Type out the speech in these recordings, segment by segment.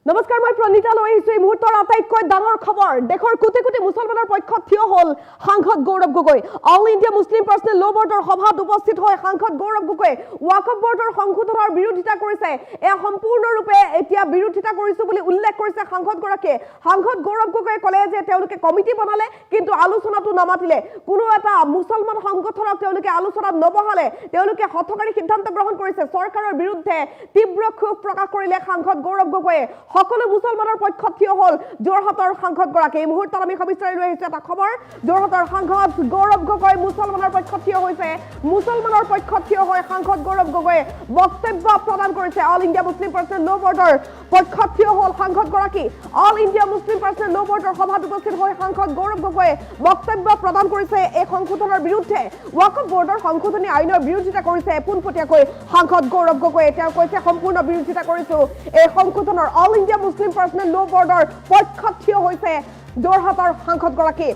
নমস্কাৰ মই প্ৰণীতা লৈ আহিছো এই মুহূৰ্তৰ আটাইতকৈ ডাঙৰ খবৰ দেশৰ কোটি কোটি মুছলমানৰ পক্ষত থিয় হ'ল সাংসদ Gaurav Gogoi all India Muslim personal law' বৰ্ডৰ সভাত উপস্থিত হৈ সাংসদ গৌৰৱ গগৈ ৱাকফ বৰ্ডৰ সংশোধনৰ বিৰোধিতা কৰিছে এয়া সম্পূৰ্ণৰূপে এতিয়া বিৰোধিতা কৰিছো বুলি উল্লেখ কৰিছে সাংসদগৰাকীয়ে সাংসদ গৌৰৱ গগৈয়ে ক'লে যে তেওঁলোকে কমিটি বনালে কিন্তু আলোচনাটো নামাতিলে কোনো এটা মুছলমান সংগঠনক তেওঁলোকে আলোচনাত নবহালে তেওঁলোকে হঠকাৰী সিদ্ধান্ত গ্ৰহণ কৰিছে চৰকাৰৰ বিৰুদ্ধে তীব্ৰ ক্ষোভ প্ৰকাশ কৰিলে সাংসদ গৌৰৱ গগৈয়ে সকলো মুছলমানৰ পক্ষত থিয় হ'ল যোৰহাটৰ সাংসদগৰাকী এই মুহূৰ্তত আমি সবিস্তাৰি লৈ আহিছো এটা খবৰ যোৰহাটৰ সাংসদ গৌৰৱ গগৈ মুছলমানৰ পক্ষত থিয় হৈছে মুছলমানৰ পক্ষত থিয় হৈ সাংসদ গৌৰৱ গগৈয়ে বক্তব্য প্ৰদান কৰিছে all India Muslim personal law' বৰ্ডৰ পক্ষত থিয় হ'ল সাংসদগৰাকী all India Muslim personal law' বৰ্ডৰ সভাত উপস্থিত হৈ সাংসদ গৌৰৱ গগৈয়ে বক্তব্য প্ৰদান কৰিছে এই সংশোধনৰ বিৰুদ্ধে ৱাকফ বৰ্ডৰ সংশোধনী আইনৰ বিৰোধিতা কৰিছে পোনপটীয়াকৈ সাংসদ গৌৰৱ গগৈয়ে তেওঁ কৈছে সম্পূৰ্ণ বিৰোধিতা কৰিছো এই সংশোধনৰ all India Muslim personal law' বৰ্ডৰ পক্ষত থিয় হৈছে যোৰহাটৰ সাংসদগৰাকী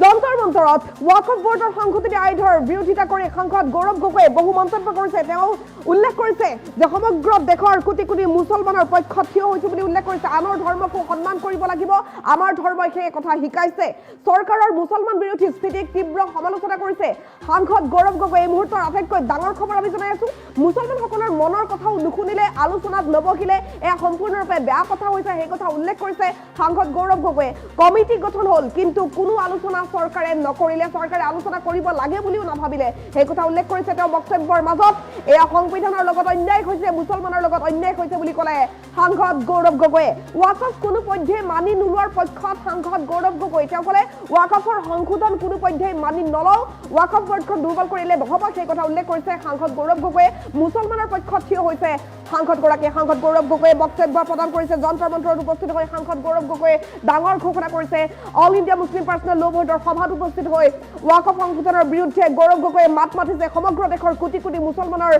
যন্তৰ মন্তৰত ৱাকফ বৰ্ডৰ সংশোধনী আইনৰ বিৰোধিতা কৰি সাংসদ গৌৰৱ গগৈয়ে বহু মন্তব্য কৰিছে তেওঁ উল্লেখ কৰিছে যে সমগ্ৰ দেশৰ কোটি কোটি মুছলমানৰ পক্ষত থিয় হৈছে বুলি উল্লেখ কৰিছে আনৰ ধৰ্মকো সন্মান কৰিব লাগিব আমাৰ ধৰ্মই সেই কথা শিকাইছে চৰকাৰৰ মুছলমান বিৰোধী স্থিতিক তীব্ৰ সমালোচনা কৰিছে সাংসদ গৌৰৱ গগৈ এই মুহূৰ্তৰ আটাইতকৈ ডাঙৰ খবৰ আমি জনাই আছো মুছলমানসকলৰ মনৰ কথাও নুশুনিলে আলোচনাত নবহিলে এয়া সম্পূৰ্ণৰূপে বেয়া কথা হৈছে সেই কথা উল্লেখ কৰিছে সাংসদ গৌৰৱ গগৈয়ে কমিটি গঠন হ'ল কিন্তু কোনো আলোচনা চৰকাৰে নকৰিলে চৰকাৰে আলোচনা কৰিব লাগে বুলিও নাভাবিলে সেই কথা উল্লেখ কৰিছে তেওঁ বক্তব্যৰ মাজত এয়া সংবিধানৰ লগত অন্যায় হৈছে মুছলমানৰ লগত অন্যায় হৈছে বুলি ক'লে সাংসদ গৌৰৱ গগৈয়ে ৱাকফ কোনো পধ্যে মানি নোলোৱাৰ পক্ষত সাংসদ গৌৰৱ গগৈ তেওঁ ক'লে ৱাকফৰ সংশোধন কোনো পধ্যে মানি নলওঁ ৱাকফ বৰ্ডখন দুৰ্বল কৰিলে নহ'ব সেই কথা উল্লেখ কৰিছে সাংসদ গৌৰৱ গগৈয়ে মুছলমানৰ পক্ষত থিয় হৈছে সাংসদগৰাকীয়ে সাংসদ গৌৰৱ গগৈয়ে বক্তব্য প্ৰদান কৰিছে যন্তৰ মন্তৰত উপস্থিত হৈ সাংসদ গৌৰৱ গগৈয়ে ডাঙৰ ঘোষণা কৰিছে all India Muslim personal law' বৰ্ডৰ সভাত উপস্থিত হৈ ৱাকফ সংশোধনৰ বিৰুদ্ধে গৌৰৱ গগৈয়ে মাত মাতিছে সমগ্ৰ দেশৰ কোটি কোটি মুছলমানৰ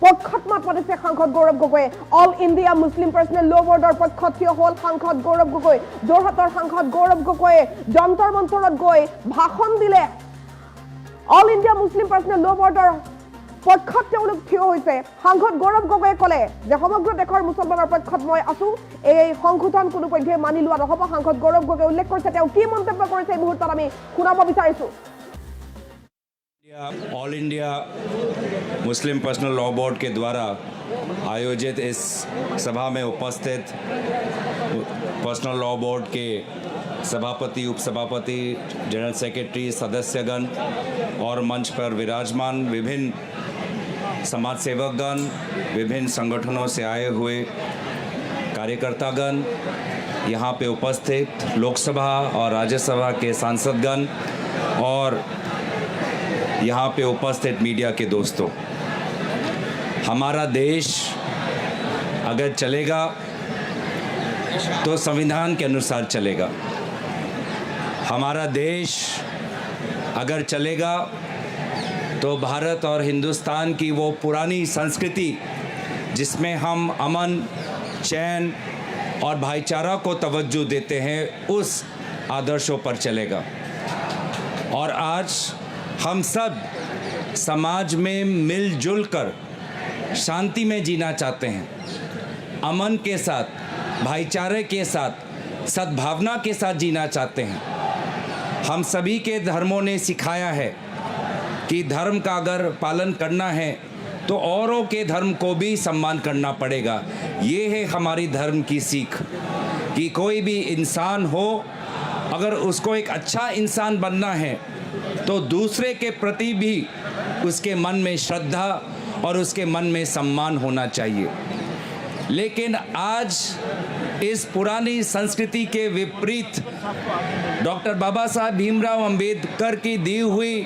পক্ষত মাত মাতিছে সাংসদ গৌৰৱ গগৈয়ে all India Muslim personal law' বৰ্ডৰ পক্ষত থিয় হ'ল সাংসদ গৌৰৱ গগৈ যোৰহাটৰ সাংসদ গৌৰৱ গগৈয়ে যন্তৰ মন্তৰত গৈ ভাষণ দিলে all India Muslim personal law' বৰ্ডৰ পক্ষত তেওঁলোক থিয় হৈছে সাংসদ গৌৰৱ গগৈয়ে ক'লে যে সমগ্ৰ দেশৰ মুছলমানৰ পক্ষত মই আছো এই সংশোধন কোনো পধ্যে মানি লোৱা নহ'ব সাংসদ গৌৰৱ গগৈয়ে উল্লেখ কৰিছে তেওঁ কি মন্তব্য কৰিছে এই মুহূৰ্তত আমি শুনাব বিচাৰিছো all India Muslim personal law board के द्वारा आयोजित इस सभा में उपस्थित पर्सनल लॉ बोर्ड के सभापति उपसभापति जनरल सेक्रेटरी सदस्यगण और मंच पर विराजमान विभिन्न समाज सेवकगण विभिन्न संगठनों से आए हुए कार्यकर्तागण यहाँ पे उपस्थित लोकसभा और राज्यसभा के सांसदगण और यहाँ पे उपस्थित मीडिया के दोस्तों हमारा देश अगर चलेगा तो संविधान के अनुसार चलेगा हमारा देश अगर चलेगा तो भारत और हिंदुस्तान की वो पुरानी संस्कृति जिसमें हम अमन चैन और भाईचारा को तवज्जो देते हैं उस आदर्शों पर चलेगा और आज हम सब समाज में मिलजुल कर शांति में जीना चाहते हैं अमन के साथ भाईचारे के साथ सद्भावना के साथ जीना चाहते हैं हम सभी के धर्मों ने सिखाया है कि धर्म का अगर पालन करना है तो औरों के धर्म को भी सम्मान करना पड़ेगा ये है हमारी धर्म की सीख कि कोई भी इंसान हो अगर उसको एक अच्छा इंसान बनना है तो दूसरे के प्रति भी उसके मन में श्रद्धा और उसके मन में सम्मान होना चाहिए लेकिन आज इस पुरानी संस्कृति के विपरीत डॉक्टर बाबा साहब भीमराव अंबेडकर की दी हुई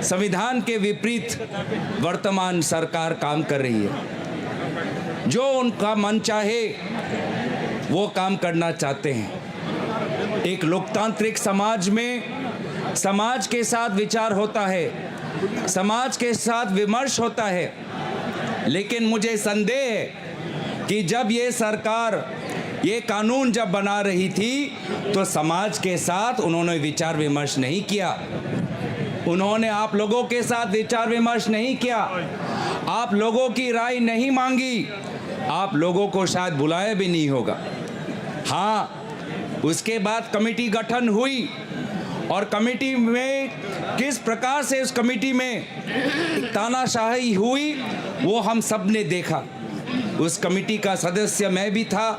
संविधान के विपरीत वर्तमान सरकार काम कर रही है जो उनका मन चाहे वो काम करना चाहते हैं एक लोकतांत्रिक समाज में समाज के साथ विचार होता है समाज के साथ विमर्श होता है लेकिन मुझे संदेह है कि जब ये सरकार ये कानून जब बना रही थी तो समाज के साथ उन्होंने विचार विमर्श नहीं किया उन्होंने आप लोगों के साथ विचार विमर्श नहीं किया आप लोगों की राय नहीं मांगी, आप लोगों को शायद बुलाया भी नहीं होगा। हाँ, उसके बाद कमेटी गठन हुई और कमेटी में किस प्रकार से उस कमेटी में तानाशाही हुई वो हम सब ने देखा। उस कमेटी का सदस्य मैं भी था।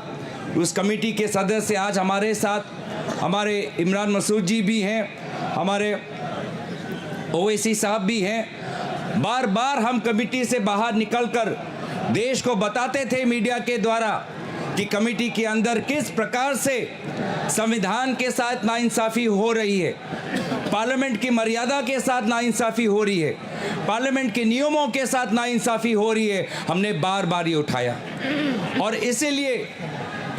उस कमेटी के सदस्य आज हमारे साथ हमारे इमरान मसूद जी भी हैं, हमारे ओवैसी साहब भी हैं। बार बार हम कमेटी से बाहर निकलकर देश को बताते थे मीडिया के द्वारा कि कमेटी के अंदर किस प्रकार से संविधान के साथ नाइंसाफ़ी हो रही है, पार्लियामेंट की मर्यादा के साथ नाइंसाफ़ी हो रही है, पार्लियामेंट के नियमों के साथ नाइंसाफ़ी हो रही है। हमने बार बार ये उठाया और इसीलिए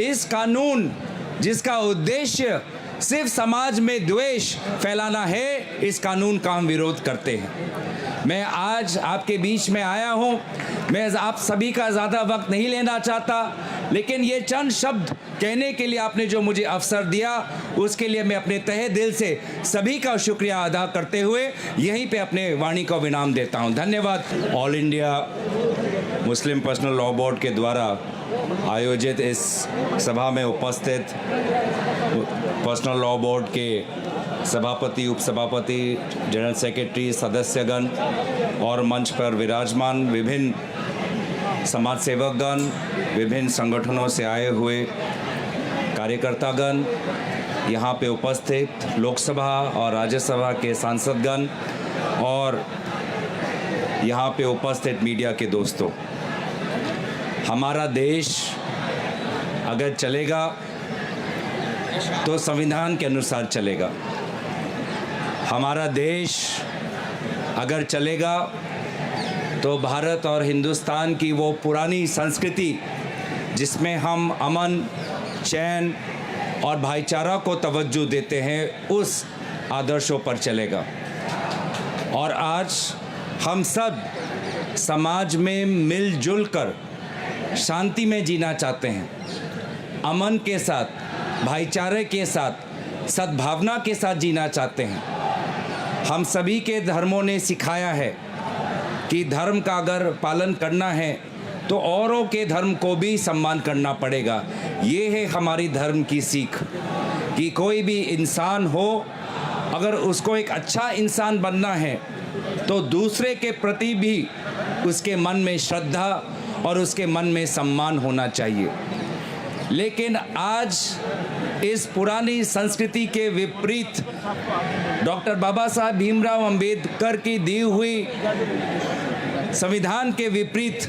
इस कानून जिसका उद्देश्य सिर्फ समाज में द्वेष फैलाना है, इस कानून का हम विरोध करते हैं। मैं आज आपके बीच में आया हूं। मैं आप सभी का ज़्यादा वक्त नहीं लेना चाहता, लेकिन ये चंद शब्द कहने के लिए आपने जो मुझे अवसर दिया उसके लिए मैं अपने तहे दिल से सभी का शुक्रिया अदा करते हुए यहीं पे अपने वाणी को विराम देता हूं। धन्यवाद। All India Muslim personal law board के द्वारा आयोजित इस सभा में उपस्थित पर्सनल लॉ बोर्ड के सभापति, उपसभापति, जनरल सेक्रेटरी, सदस्यगण और मंच पर विराजमान विभिन्न समाज सेवकगण, विभिन्न संगठनों से आए हुए कार्यकर्तागण, यहाँ पे उपस्थित लोकसभा और राज्यसभा के सांसदगण और यहाँ पे उपस्थित मीडिया के दोस्तों, हमारा देश अगर चलेगा तो संविधान के अनुसार चलेगा। हमारा देश अगर चलेगा तो भारत और हिंदुस्तान की वो पुरानी संस्कृति जिसमें हम अमन, चैन और भाईचारा को तवज्जो देते हैं, उस आदर्शों पर चलेगा। और आज हम सब समाज में मिलजुल कर शांति में जीना चाहते हैं, अमन के साथ, भाईचारे के साथ, सद्भावना के साथ जीना चाहते हैं। हम सभी के धर्मों ने सिखाया है कि धर्म का अगर पालन करना है तो औरों के धर्म को भी सम्मान करना पड़ेगा। ये है हमारी धर्म की सीख कि कोई भी इंसान हो, अगर उसको एक अच्छा इंसान बनना है तो दूसरे के प्रति भी उसके मन में श्रद्धा और उसके मन में सम्मान होना चाहिए। लेकिन आज इस पुरानी संस्कृति के विपरीत डॉक्टर बाबा साहब भीमराव अंबेडकर की दी हुई संविधान के विपरीत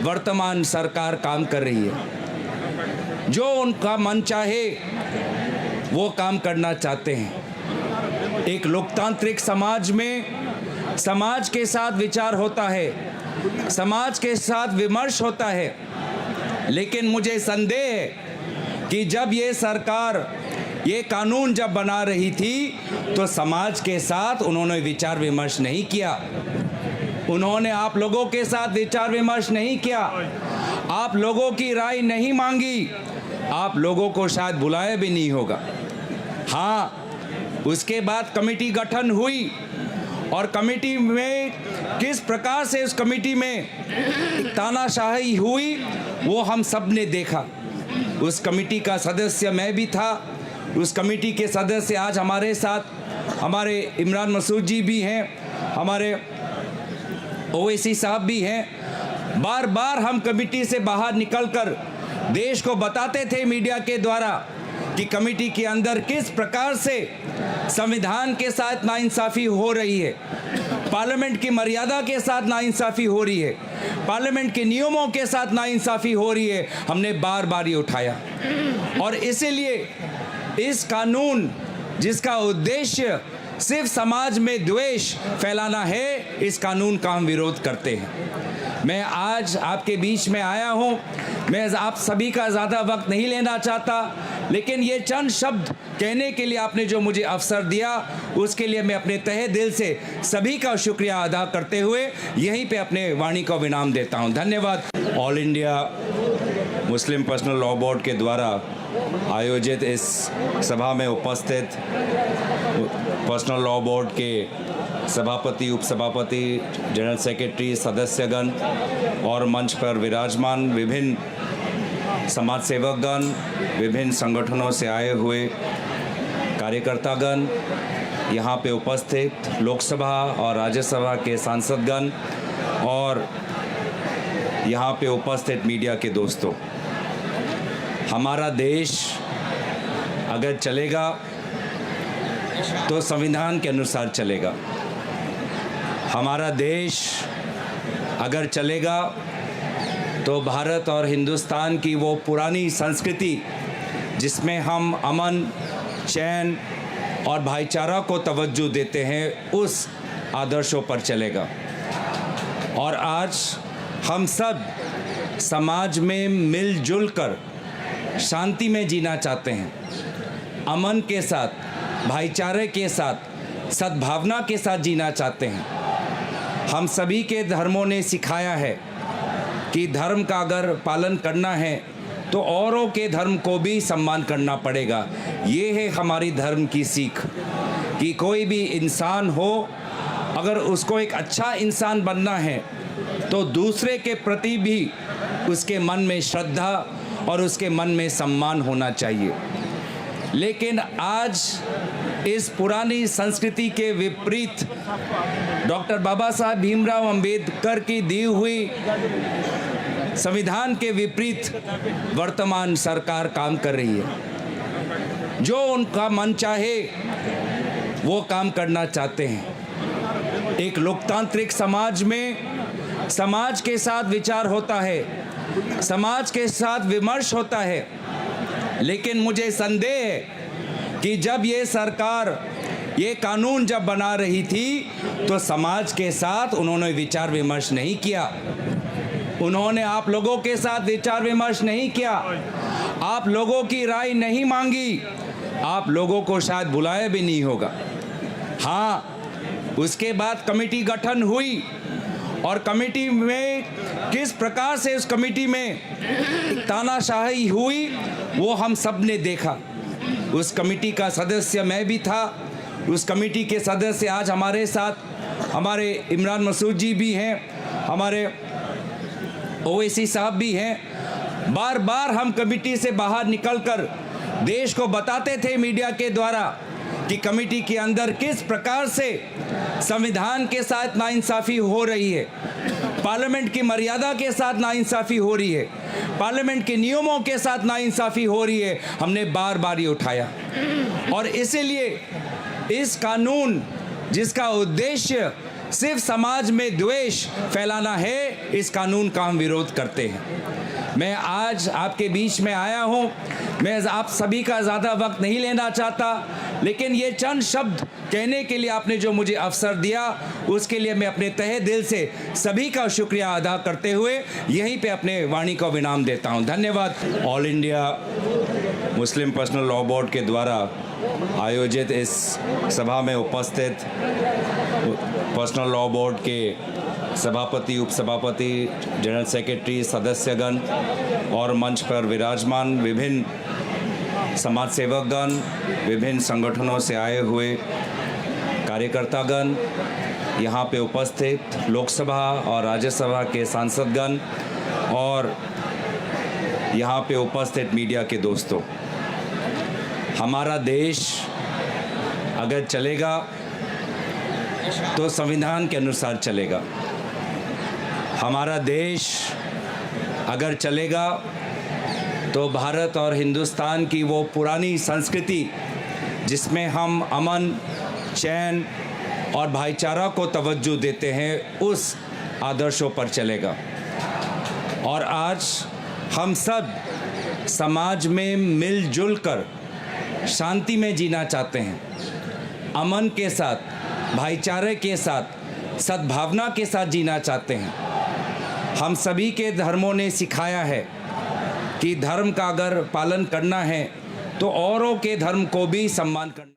वर्तमान सरकार काम कर रही है। जो उनका मन चाहे वो काम करना चाहते हैं। एक लोकतांत्रिक समाज में समाज के साथ विचार होता है, समाज के साथ विमर्श होता है, लेकिन मुझे संदेह है कि जब ये सरकार ये कानून जब बना रही थी तो समाज के साथ उन्होंने विचार विमर्श नहीं किया। उन्होंने आप लोगों के साथ विचार विमर्श नहीं किया, आप लोगों की राय नहीं मांगी, आप लोगों को शायद बुलाया भी नहीं होगा। हाँ, उसके बाद कमेटी गठन हुई और कमेटी में किस प्रकार से उस कमेटी में तानाशाही हुई वो हम सब ने देखा। उस कमेटी का सदस्य मैं भी था। उस कमेटी के सदस्य आज हमारे साथ हमारे इमरान मसूद जी भी हैं, हमारे ओवैसी साहब भी हैं। बार बार हम कमेटी से बाहर निकलकर देश को बताते थे मीडिया के द्वारा कि कमेटी के अंदर किस प्रकार से संविधान के साथ नाइंसाफ़ी हो रही है, पार्लियामेंट की मर्यादा के साथ नाइंसाफ़ी हो रही है, पार्लियामेंट के नियमों के साथ नाइंसाफ़ी हो रही है। हमने बार बार ये उठाया और इसीलिए इस कानून जिसका उद्देश्य सिर्फ समाज में द्वेष फैलाना है, इस कानून का हम विरोध करते हैं। मैं आज आपके बीच में आया हूँ। मैं आप सभी का ज़्यादा वक्त नहीं लेना चाहता, लेकिन ये चंद शब्द कहने के लिए आपने जो मुझे अवसर दिया उसके लिए मैं अपने तहे दिल से सभी का शुक्रिया अदा करते हुए यहीं पे अपने वाणी को विराम देता हूँ। धन्यवाद। All India Muslim personal law board के द्वारा आयोजित इस सभा में उपस्थित पर्सनल लॉ बोर्ड के सभापति, उपसभापति, जनरल सेक्रेटरी, सदस्यगण और मंच पर विराजमान विभिन्न समाज सेवकगण, विभिन्न संगठनों से आए हुए कार्यकर्तागण, यहाँ पे उपस्थित लोकसभा और राज्यसभा के सांसदगण और यहाँ पे उपस्थित मीडिया के दोस्तों, हमारा देश अगर चलेगा तो संविधान के अनुसार चलेगा। हमारा देश अगर चलेगा तो भारत और हिंदुस्तान की वो पुरानी संस्कृति जिसमें हम अमन, चैन और भाईचारा को तवज्जो देते हैं, उस आदर्शों पर चलेगा। और आज हम सब समाज में मिलजुल कर शांति में जीना चाहते हैं, अमन के साथ, भाईचारे के साथ, सद्भावना के साथ जीना चाहते हैं। हम सभी के धर्मों ने सिखाया है कि धर्म का अगर पालन करना है तो औरों के धर्म को भी सम्मान करना पड़ेगा। ये है हमारी धर्म की सीख कि कोई भी इंसान हो, अगर उसको एक अच्छा इंसान बनना है तो दूसरे के प्रति भी उसके मन में श्रद्धा और उसके मन में सम्मान होना चाहिए। लेकिन आज इस पुरानी संस्कृति के विपरीत डॉक्टर बाबा साहब भीमराव अंबेडकर की दी हुई संविधान के विपरीत वर्तमान सरकार काम कर रही है। जो उनका मन चाहे वो काम करना चाहते हैं। एक लोकतांत्रिक समाज में समाज के साथ विचार होता है, समाज के साथ विमर्श होता है, लेकिन मुझे संदेह है कि जब ये सरकार ये कानून जब बना रही थी तो समाज के साथ उन्होंने विचार विमर्श नहीं किया। उन्होंने आप लोगों के साथ विचार विमर्श नहीं किया, आप लोगों की राय नहीं मांगी, आप लोगों को शायद बुलाया भी नहीं होगा। हाँ, उसके बाद कमेटी गठन हुई और कमेटी में किस प्रकार से उस कमेटी में तानाशाही हुई वो हम सब ने देखा। उस कमेटी का सदस्य मैं भी था। उस कमेटी के सदस्य आज हमारे साथ, हमारे इमरान मसूद जी भी हैं, हमारे ओवैसी साहब भी हैं। बार बार हम कमेटी से बाहर निकलकर देश को बताते थे मीडिया के द्वारा कि कमेटी के अंदर किस प्रकार से संविधान के साथ नाइंसाफ़ी हो रही है, पार्लियामेंट की मर्यादा के साथ नाइंसाफ़ी हो रही है, पार्लियामेंट के नियमों के साथ नाइंसाफ़ी हो रही है। हमने बार बार ये उठाया और इसीलिए इस कानून जिसका उद्देश्य सिर्फ समाज में द्वेष फैलाना है, इस कानून का हम विरोध करते हैं। मैं आज आपके बीच में आया हूं। मैं आप सभी का ज़्यादा वक्त नहीं लेना चाहता, लेकिन ये चंद शब्द कहने के लिए आपने जो मुझे अवसर दिया उसके लिए मैं अपने तहे दिल से सभी का शुक्रिया अदा करते हुए यहीं पे अपने वाणी को विराम देता हूं। धन्यवाद। All India Muslim personal law board के द्वारा आयोजित इस सभा में उपस्थित पर्सनल लॉ बोर्ड के सभापति, उपसभापति, जनरल सेक्रेटरी, सदस्यगण और मंच पर विराजमान विभिन्न समाज सेवकगण, विभिन्न संगठनों से आए हुए कार्यकर्तागण, यहाँ पे उपस्थित लोकसभा और राज्यसभा के सांसदगण और यहाँ पे उपस्थित मीडिया के दोस्तों, हमारा देश अगर चलेगा तो संविधान के अनुसार चलेगा। हमारा देश अगर चलेगा तो भारत और हिंदुस्तान की वो पुरानी संस्कृति जिसमें हम अमन, चैन और भाईचारा को तवज्जो देते हैं, उस आदर्शों पर चलेगा। और आज हम सब समाज में मिलजुल कर शांति में जीना चाहते हैं, अमन के साथ, भाईचारे के साथ, सद्भावना के साथ जीना चाहते हैं। हम सभी के धर्मों ने सिखाया है कि धर्म का अगर पालन करना है तो औरों के धर्म को भी सम्मान करना।